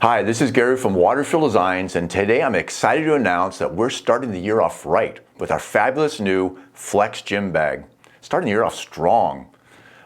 Hi, this is Gary from WaterField Designs, and today I'm excited to announce that we're starting the year off right with our fabulous new Flex Gym Bag. Starting the year off strong.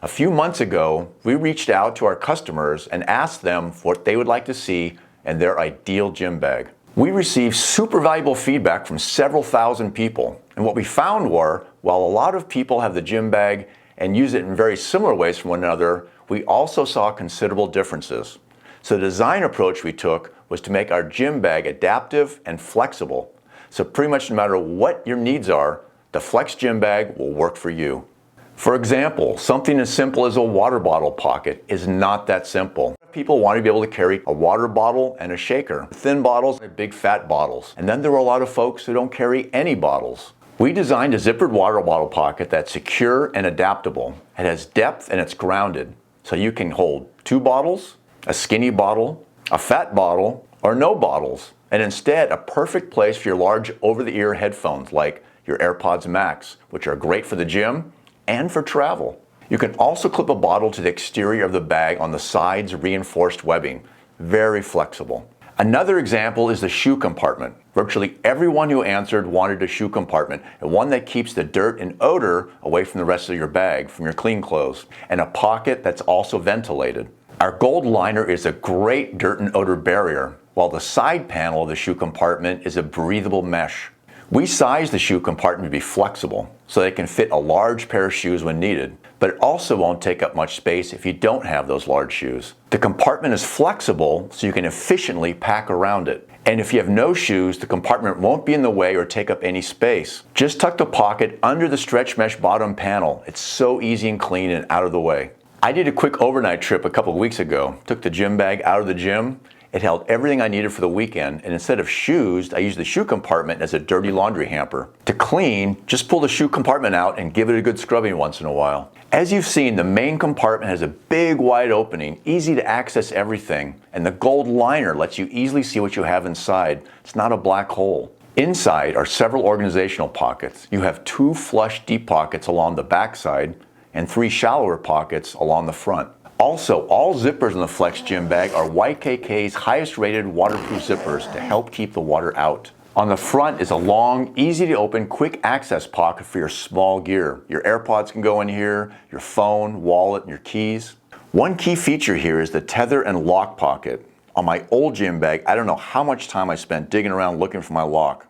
A few months ago, we reached out to our customers and asked them what they would like to see in their ideal gym bag. We received super valuable feedback from several thousand people, and what we found were, while a lot of people have the gym bag and use it in very similar ways from one another, we also saw considerable differences. So the design approach we took was to make our gym bag adaptive and flexible. So pretty much no matter what your needs are, the Flex Gym Bag will work for you. For example, something as simple as a water bottle pocket is not that simple. People want to be able to carry a water bottle and a shaker, thin bottles and big fat bottles. And then there are a lot of folks who don't carry any bottles. We designed a zippered water bottle pocket that's secure and adaptable. It has depth and it's grounded. So you can hold 2 bottles, a skinny bottle, a fat bottle, or no bottles, and instead a perfect place for your large over-the-ear headphones like your AirPods Max, which are great for the gym and for travel. You can also clip a bottle to the exterior of the bag on the sides, reinforced webbing. Very flexible. Another example is the shoe compartment. Virtually everyone who answered wanted a shoe compartment, and one that keeps the dirt and odor away from the rest of your bag, from your clean clothes, and a pocket that's also ventilated. Our gold liner is a great dirt and odor barrier, while the side panel of the shoe compartment is a breathable mesh. We sized the shoe compartment to be flexible, so they can fit a large pair of shoes when needed, but it also won't take up much space if you don't have those large shoes. The compartment is flexible, so you can efficiently pack around it. And if you have no shoes, the compartment won't be in the way or take up any space. Just tuck the pocket under the stretch mesh bottom panel. It's so easy and clean and out of the way. I did a quick overnight trip a couple of weeks ago. Took the gym bag out of the gym. It held everything I needed for the weekend, and instead of shoes, I used the shoe compartment as a dirty laundry hamper. To clean, just pull the shoe compartment out and give it a good scrubbing once in a while. As you've seen, the main compartment has a big wide opening, easy to access everything, and the gold liner lets you easily see what you have inside. It's not a black hole. Inside are several organizational pockets. You have 2 flush deep pockets along the back side and 3 shallower pockets along the front. Also, all zippers in the Flex Gym Bag are YKK's highest rated waterproof zippers to help keep the water out. On the front is a long, easy to open, quick access pocket for your small gear. Your AirPods can go in here, your phone, wallet, and your keys. One key feature here is the tether and lock pocket. On my old gym bag, I don't know how much time I spent digging around looking for my lock.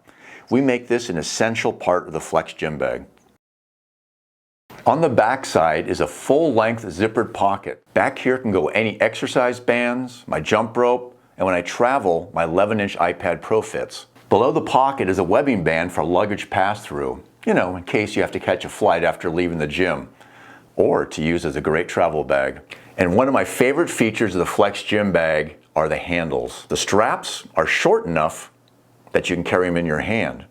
We make this an essential part of the Flex Gym Bag. On the back side is a full-length zippered pocket. Back here can go any exercise bands, my jump rope, and when I travel, my 11-inch iPad Pro fits. Below the pocket is a webbing band for luggage pass-through, in case you have to catch a flight after leaving the gym, or to use as a great travel bag. And one of my favorite features of the Flex Gym Bag are the handles. The straps are short enough that you can carry them in your hand,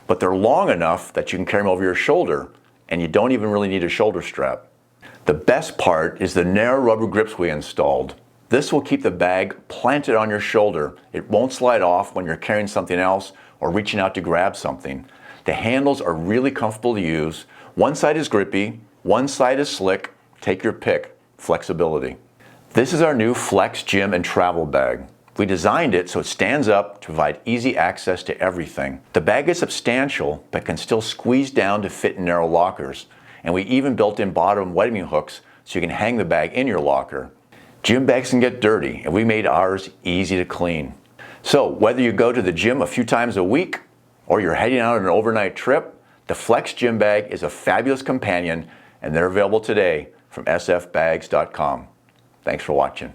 but they're long enough that you can carry them over your shoulder, and you don't even really need a shoulder strap. The best part is the narrow rubber grips we installed. This will keep the bag planted on your shoulder. It won't slide off when you're carrying something else or reaching out to grab something. The handles are really comfortable to use. One side is grippy, one side is slick. Take your pick. Flexibility. This is our new Flex Gym and Travel Bag. We designed it so it stands up to provide easy access to everything. The bag is substantial, but can still squeeze down to fit in narrow lockers. And we even built in bottom webbing hooks so you can hang the bag in your locker. Gym bags can get dirty, and we made ours easy to clean. So whether you go to the gym a few times a week or you're heading out on an overnight trip, the Flex Gym Bag is a fabulous companion, and they're available today from sfbags.com. Thanks for watching.